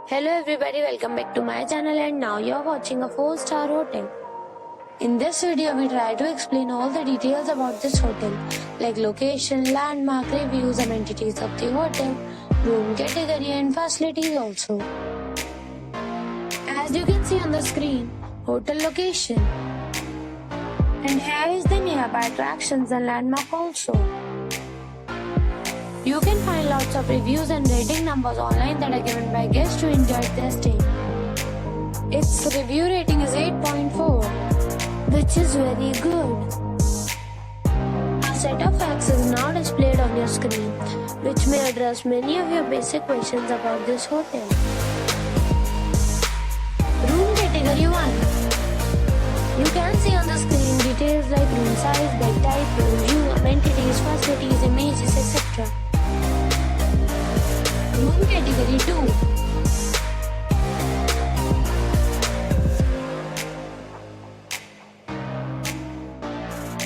Hello everybody, welcome back to my channel and now you're watching a 4-star hotel. In this video, we try to explain all the details about this hotel like location, landmark, reviews, amenities of the hotel, room category and facilities also. As you can see on the screen, hotel location. And here is the nearby attractions and landmark also. You can find lots of reviews and rating numbers online that are given by guests who enjoyed their stay. Its review rating is 8.4, which is very good. A set of facts is now displayed on your screen, which may address many of your basic questions about this hotel. Room category 1. You can see on the screen details like room size, bed type, room view, amenities, facilities, images, etc. Room category 2.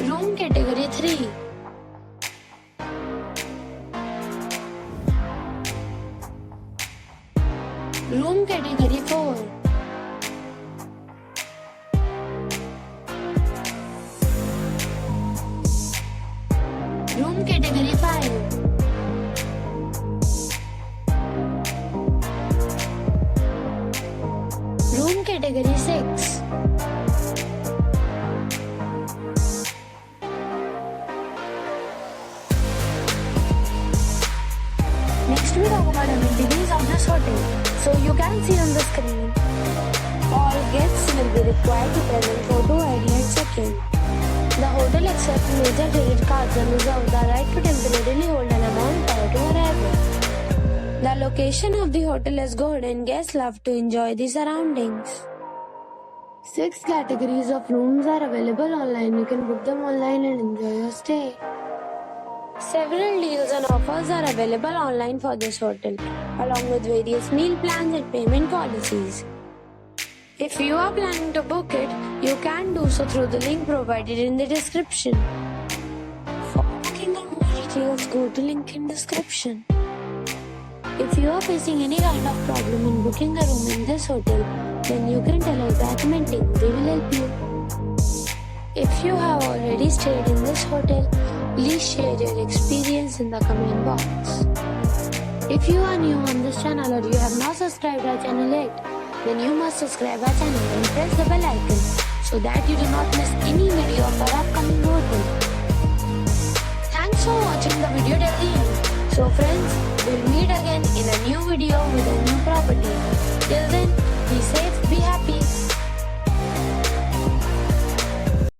Room category 3. Room category 4. Room category 5. Room category 6. Next we talk about amenities of this hotel. So you can see on the screen, all guests will be required to present photo ID at check-in. The hotel accepts major credit cards and reserves the right to temporarily hold an amount prior to arrival. The location of the hotel is good and guests love to enjoy the surroundings. 6 categories of rooms are available online. You can book them online and enjoy your stay. Several deals and offers are available online for this hotel, along with various meal plans and payment policies. If you are planning to book it, you can do so through the link provided in the description. For booking or more details, go to link in description. If you are facing any kind of problem in booking a room in this hotel, then you can tell us the admin team. We will help you. If you have already stayed in this hotel, please share your experience in the comment box. If you are new on this channel or you have not subscribed our channel yet, then you must subscribe our channel and press the bell icon so that you do not miss any video of our upcoming hotel. Thanks for watching the video till the end. So friends, we'll meet again in a new video